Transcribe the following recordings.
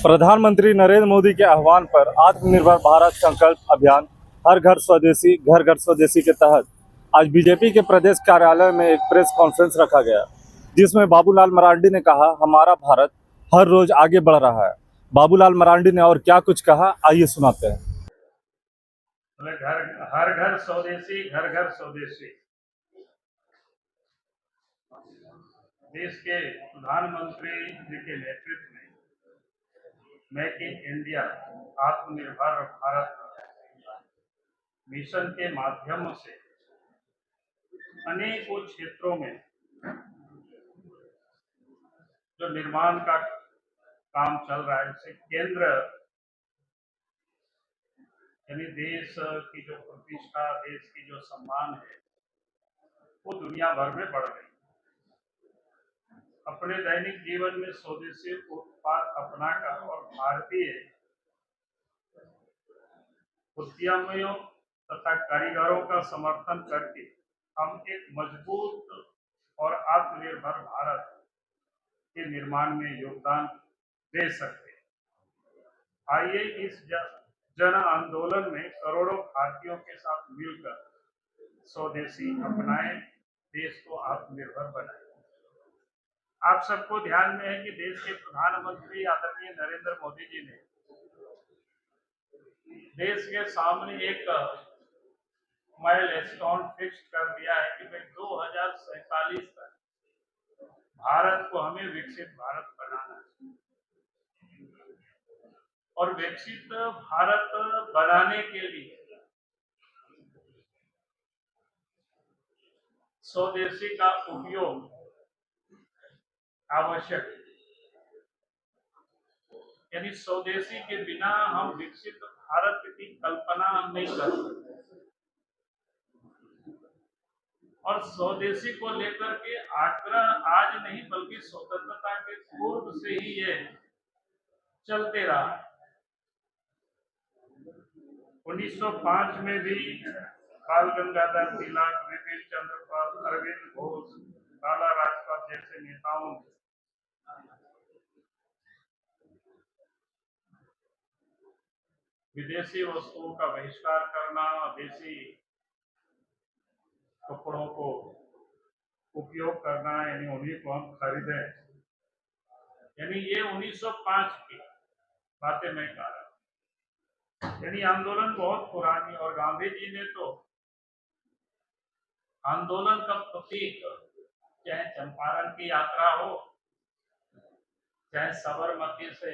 प्रधानमंत्री नरेंद्र मोदी के आह्वान पर आत्मनिर्भर भारत संकल्प अभियान हर घर स्वदेशी घर घर स्वदेशी के तहत आज बीजेपी के प्रदेश कार्यालय में एक प्रेस कॉन्फ्रेंस रखा गया, जिसमें बाबूलाल मरांडी ने कहा, हमारा भारत हर रोज आगे बढ़ रहा है। बाबूलाल मरांडी ने और क्या कुछ कहा, आइए सुनाते हैं। हर घर स्वदेशी घर घर स्वदेशी। देश के प्रधानमंत्री जी के नेतृत्व में मेक इन इंडिया आत्मनिर्भर भारत मिशन के माध्यम से अनेकों क्षेत्रों में जो निर्माण का काम चल रहा है, इससे केंद्र यानी देश की जो प्रतिष्ठा, देश की जो सम्मान है, वो दुनिया भर में बढ़ रही है। अपने दैनिक जीवन में स्वदेशी उत्पाद अपनाकर और भारतीय उद्यमियों तथा कारीगरों का समर्थन करके हम एक मजबूत और आत्मनिर्भर भारत के निर्माण में योगदान दे सकते हैं। आइए इस जन आंदोलन में करोड़ों भारतीयों के साथ मिलकर स्वदेशी अपनाएं, देश को आत्मनिर्भर बनाएं। आप सबको ध्यान में है कि देश के प्रधानमंत्री आदरणीय नरेंद्र मोदी जी ने देश के सामने एक माइलस्टोन फिक्स कर दिया है कि भाई 2047 तक भारत को हमें विकसित भारत बनाना है। और विकसित भारत बनाने के लिए स्वदेशी का उपयोग आवश्यक है। यानी स्वदेशी के बिना हम विकसित भारत की कल्पना नहीं कर सकते। और स्वदेशी को लेकर के आग्रह आज नहीं बल्कि स्वतंत्रता के पूर्व से ही ये चलते रहा। 1905 में भी बाल गंगाधर तिलक, विपिन चंद्र पाल, अरविंद घोष, लाला लाजपत जैसे नेताओं ने विदेशी वस्तुओं का बहिष्कार करना, देशी कपड़ों को उपयोग करना, यानी उन्हीं को हम खरीदें, यानी ये 1905 की बातें मैं कह रहा हूं। यानी आंदोलन बहुत पुरानी। और गांधी जी ने तो आंदोलन का प्रतीक, चाहे चंपारण की यात्रा हो, चाहे साबरमती से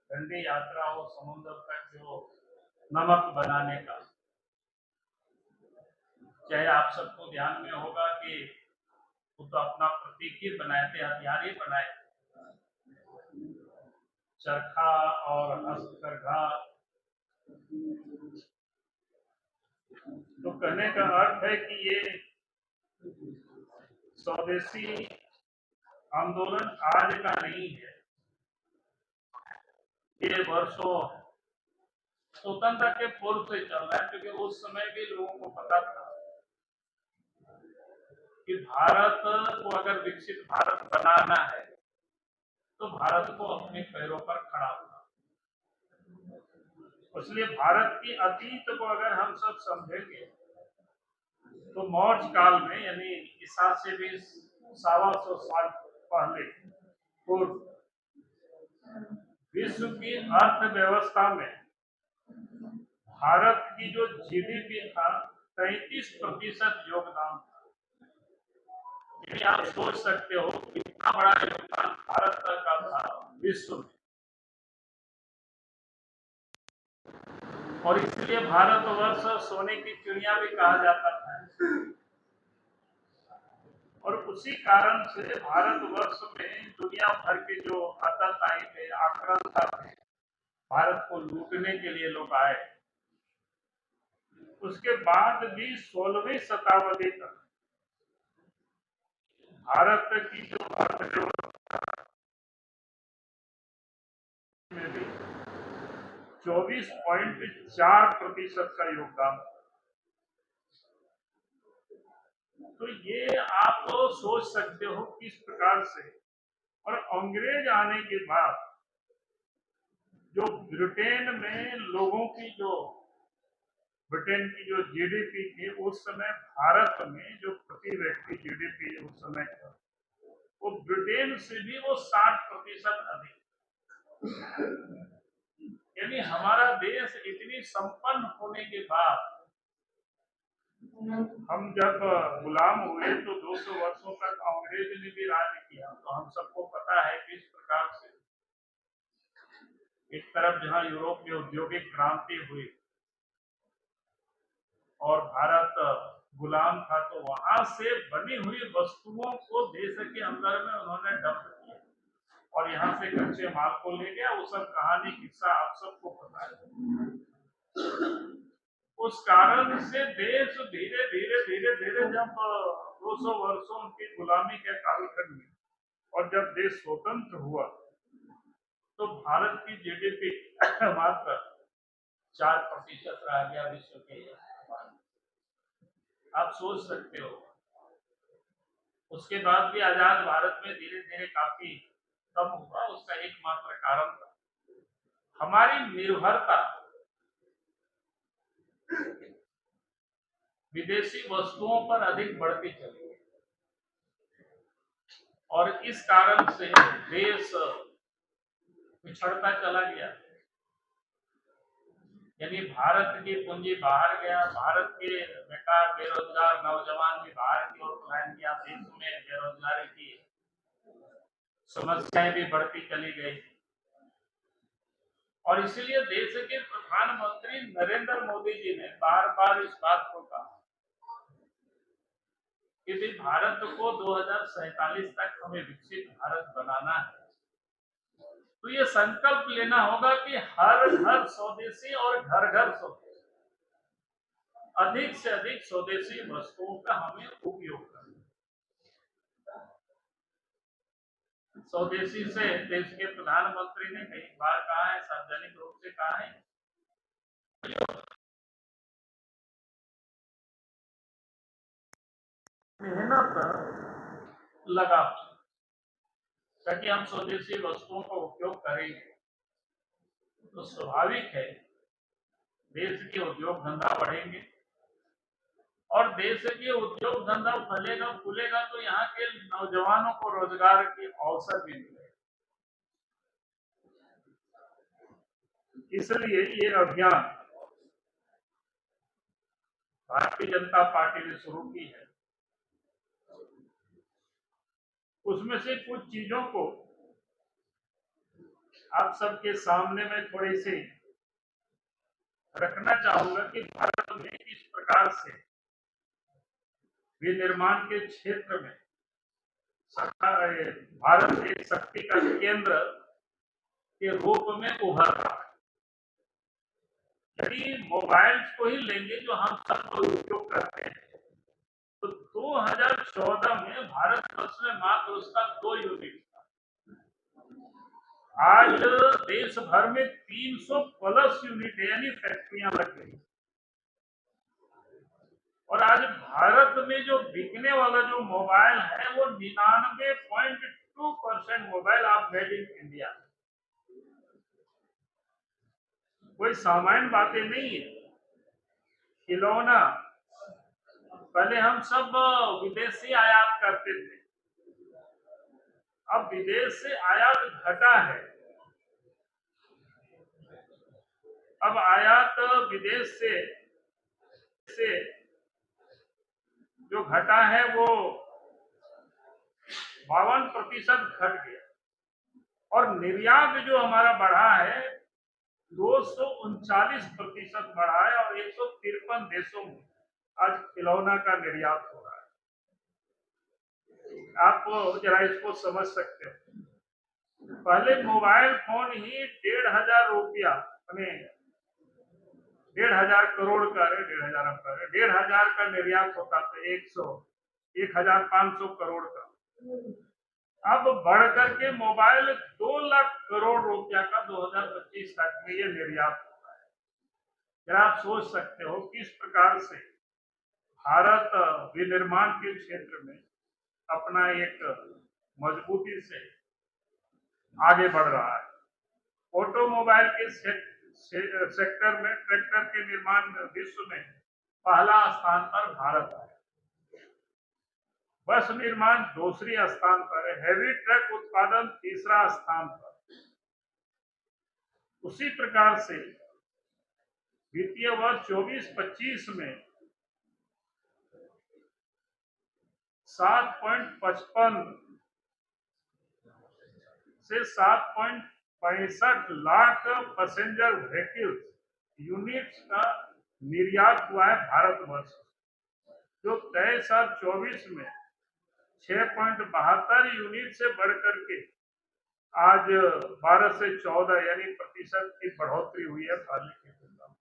डंडी यात्रा हो, समुद्र तक जो नमक बनाने का, चाहे आप सबको ध्यान में होगा कि वो तो अपना प्रतीक ही बनाए थे, हथियार ही बनाए थे, चरखा और हस्तकरघा। तो कहने का अर्थ है कि ये स्वदेशी आंदोलन आज का नहीं है, ये वर्षों स्वतंत्रता के पूर्व से चल रहा है। क्योंकि उस समय भी लोगों को पता था कि भारत को अगर विकसित भारत बनाना है तो भारत को अपने पैरों पर खड़ा होना। इसलिए भारत की अतीत को अगर हम सब समझेंगे तो मौर्य काल में, यानी ईसा से भी 125 साल पहले पूर्व, विश्व की अर्थव्यवस्था में भारत की जो जीडीपी था 33% योगदान था। यदि आप सोच सकते हो कितना बड़ा योगदान भारत का था विश्व में। और इसलिए भारतवर्ष सोने की चिड़िया भी कहा जाता था। और उसी कारण से भारतवर्ष में दुनिया भर के जो आतंकवादी थे, आक्रांता थे, भारत को लूटने के लिए लोग आए। उसके बाद भी 16वीं शताब्दी तक भारत की जो अर्थव्यवस्था में भी 24.4% का योगदान था। तो ये आप सोच सकते हो किस प्रकार से। और अंग्रेज आने के बाद जो ब्रिटेन की जो जीडीपी थी उस समय भारत में जो प्रति व्यक्ति जीडीपी उस समय था वो ब्रिटेन से भी वो 60% अधिक। यानी हमारा देश इतनी संपन्न होने के बाद हम जब गुलाम हुए तो 200 वर्षों तक अंग्रेज ने भी राज किया। तो हम सबको पता है किस प्रकार से एक तरफ जहां यूरोप में औद्योगिक क्रांति हुई और भारत गुलाम था, तो वहां से बनी हुई वस्तुओं को देश के अंदर में उन्होंने डंप किया और यहाँ से कच्चे माल को ले गया। वो सब कहानी किस्सा आप सबको पता है। उस कारण से देश धीरे धीरे धीरे धीरे जब 200 वर्षों की गुलामी के कालखंड में और जब देश स्वतंत्र हुआ तो भारत की जीडीपी मात्र 4% रह गया विश्व के। आप सोच सकते हो उसके बाद भी आजाद भारत में धीरे धीरे काफी कम हुआ। उसका एकमात्र कारण था हमारी निर्भरता विदेशी वस्तुओं पर अधिक बढ़ती चली गई और इस कारण से देश पिछड़ता चला गया। यानी भारत की पूंजी बाहर गया, भारत के बेकार बेरोजगार नौजवान भी बाहर की ओर पलायन किया, देश में बेरोजगारी की समस्याएं भी बढ़ती चली गई। और इसलिए देश के प्रधानमंत्री नरेंद्र मोदी जी ने बार बार इस बात को कहा कि भारत को 2047 तक हमें विकसित भारत बनाना है। तो ये संकल्प लेना होगा कि हर घर स्वदेशी और घर घर स्वदेशी, अधिक से अधिक स्वदेशी वस्तुओं का हमें उपयोग करना। स्वदेशी से देश के प्रधानमंत्री ने कई बार कहा है, सार्वजनिक रूप से कहा है, मेहनत लगा ताकि हम स्वदेशी वस्तुओं का उपयोग करेंगे तो स्वाभाविक है देश के उद्योग धंधा बढ़ेंगे और देश के उद्योग धंधा फैलेगा फूलेगा तो यहाँ के नौजवानों को रोजगार के अवसर भी मिलेगा। इसलिए ये अभियान भारतीय जनता पार्टी ने शुरू की है। उसमें से कुछ चीजों को आप सबके सामने में थोड़ी सी रखना चाहूंगा कि भारत में किस प्रकार से विनिर्माण के क्षेत्र में भारत एक शक्ति का केंद्र के रूप में उभर रहा है। यदि मोबाइल्स को ही लेंगे जो हम सब उपयोग करते हैं तो 2014 में भारत वर्ष में मात्र उसका 2 यूनिट था। आज देश भर में 300 प्लस यूनिट यानी फैक्ट्रियां लग गई और आज भारत में जो बिकने वाला जो मोबाइल है वो 99.2% मोबाइल आप मेड इन इंडिया। कोई सामान्य बातें नहीं है। खिलौना पहले हम सब विदेशी आयात करते थे, अब विदेश से आयात घटा है। अब आयात विदेश से जो घटा है वो 52% घट गया और निर्यात जो हमारा बढ़ा है 239% बढ़ा है और 153 देशों में आज खिलौना का निर्यात हो रहा है। आप जरा इसको समझ सकते हो। पहले मोबाइल फोन ही 1,500 रुपया 1,500 करोड़ का 1,500 का निर्यात होता था 1,500 करोड़ का। अब बढ़ करके मोबाइल 2 लाख करोड़ रुपया का 2025 तक में ये निर्यात होता है। जरा आप सोच सकते हो किस प्रकार से भारत विनिर्माण के क्षेत्र में अपना एक मजबूती से आगे बढ़ रहा है। ऑटोमोबाइल के सेक्टर में ट्रैक्टर के निर्माण में विश्व में पहला स्थान पर भारत है। बस निर्माण दूसरी स्थान पर है। हैवी ट्रक उत्पादन तीसरा स्थान पर। उसी प्रकार से वित्तीय वर्ष 24-25 में 7.55 से 7.65 लाख पैसेंजर व्हीकल्स यूनिट्स का निर्यात हुआ है भारतवर्ष, जो 23-24 में 6.72 यूनिट से बढ़कर के आज 12 से 14 यानी प्रतिशत की बढ़ोतरी हुई है पहले की तुलना में।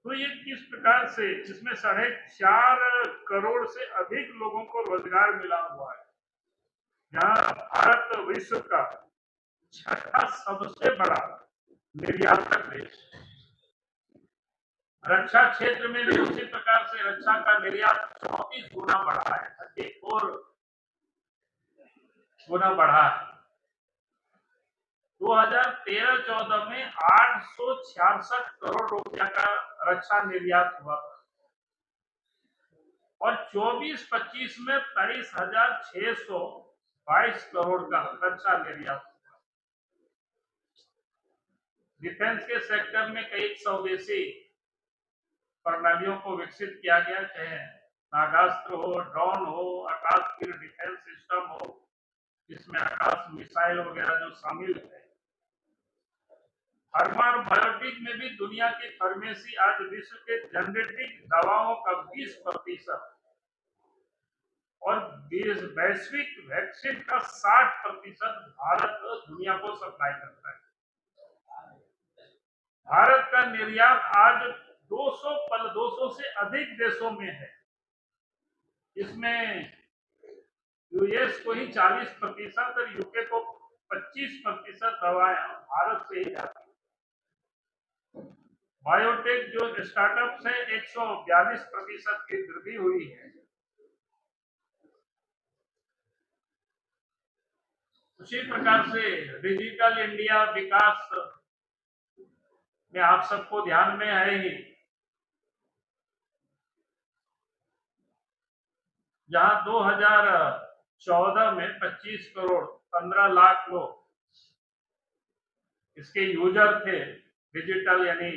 तो ये किस प्रकार से इसमें 4.5 करोड़ से अधिक लोगों को रोजगार मिला हुआ है, जहां भारत विश्व का छठा सबसे बड़ा निर्यातक देश। रक्षा क्षेत्र में भी उसी प्रकार से रक्षा का निर्यात 34 गुना बढ़ा है, 34 गुना बढ़ा है। 2013-14 में 866 करोड़ रुपया का रक्षा निर्यात हुआ और 24-25 में 23,622 करोड़ का रक्षा निर्यात हुआ। डिफेंस के सेक्टर में कई स्वदेशी प्रणालियों को विकसित किया गया, चाहे नागास्त्र हो, ड्रोन हो, आकाश गिर डिफेंस सिस्टम हो, जिसमें आकाश मिसाइल वगैरह जो शामिल है। फार्मा और बायोटेक में भी दुनिया की फार्मेसी आज विश्व के जेनेरिक दवाओं का 20% और वैश्विक वैक्सीन का 60% भारत दुनिया को सप्लाई करता है। भारत का निर्यात आज 200 से अधिक देशों में है। इसमें यूएस को ही 40% और यूके को 25% दवाएं भारत से ही जाती है। बायोटेक जो स्टार्टअप है 142% की वृद्धि हुई है। उसी प्रकार से डिजिटल इंडिया विकास में आप सबको ध्यान में है ही, जहां 2014 में 25 करोड़ 15 लाख लोग इसके यूजर थे डिजिटल यानी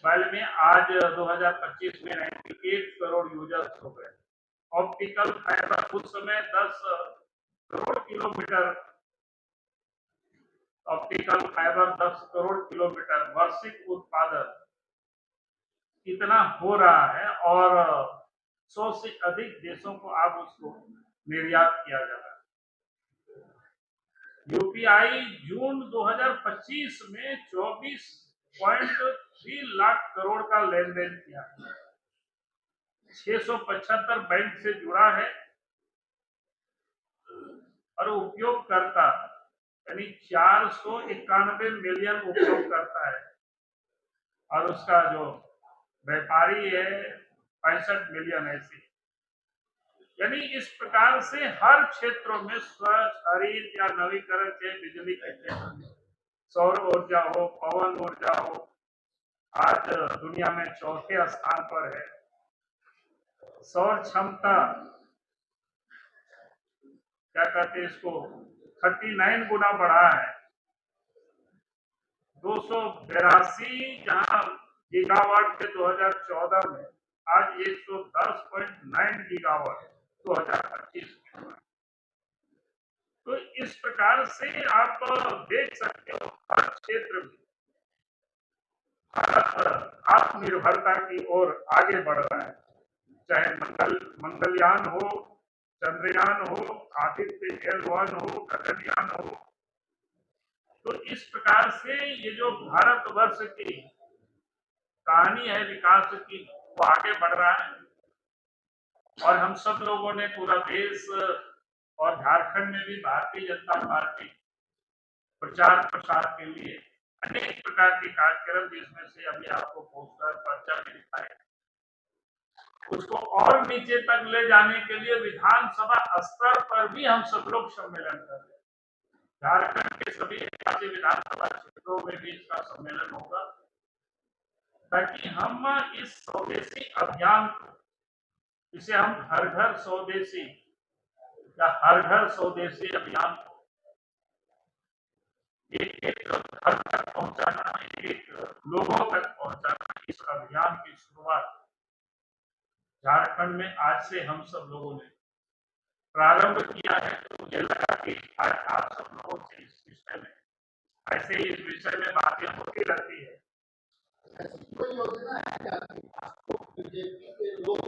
मोबाइल में, आज 2025 में 98 करोड़ यूजर्स हो गए। ऑप्टिकल फाइबर उस समय 10 crore kilometre, optical fibre 10 crore kilometre वार्षिक उत्पादन इतना हो रहा है और 100 से अधिक देशों को आप उसको निर्यात किया जा रहा है। यूपीआई जून 2025 में 24.3 लाख करोड़ का लेन देन किया, 675 बैंक से जुड़ा है और उपयोगकर्ता यानी 491 मिलियन उपयोगकर्ता है और उसका जो व्यापारी है 65 मिलियन ऐसी। यानी इस प्रकार से हर क्षेत्रों में स्वच्छ हरित या नवीकरण के बिजली के क्षेत्र में, सौर ऊर्जा हो, पवन ऊर्जा हो, आज दुनिया में चौथे स्थान पर है। सौर क्षमता क्या कहते हैं इसको 39 गुना बढ़ा है, 282 जहां गीगावाट के 2014 में, आज 110.9 गीगावाट 2025 में। तो इस प्रकार से आप देख सकते हो हर क्षेत्र में भारत आत्मनिर्भरता की ओर आगे बढ़ रहा है, चाहे मंगलयान हो, चंद्रयान हो, आदित्य L1 हो, गगनयान हो। तो इस प्रकार से ये जो भारतवर्ष की कहानी है विकास की, वो आगे बढ़ रहा है और हम सब लोगों ने, पूरा देश और झारखंड में भी भारतीय जनता पार्टी प्रचार प्रसार के लिए अनेक प्रकार के कार्यक्रम, जिसमें से अभी आपको पोस्टर पर्चा भी दिखाए, उसको और नीचे तक ले जाने के लिए विधानसभा स्तर पर भी हम सब लोग सम्मेलन कर रहे हैं। झारखंड के सभी 81 विधानसभा क्षेत्रों में भी इसका सम्मेलन होगा, ताकि हम इस स्वदेशी अभियान को, जिसे हम हर घर स्वदेशी या हर घर स्वदेशी अभियान को एक घर तक पहुंचाना, एक लोगों तक पहुंचाना, इस अभियान की शुरुआत झारखंड में आज से हम सब लोगों ने प्रारंभ किया है। तो मुझे लगा कि आज आप सब लोगों से इस विषय में, ऐसे ही इस विषय में बातें होती रहती है। ऐसी कोई योजना है क्या कि आपको बीजेपी के लोग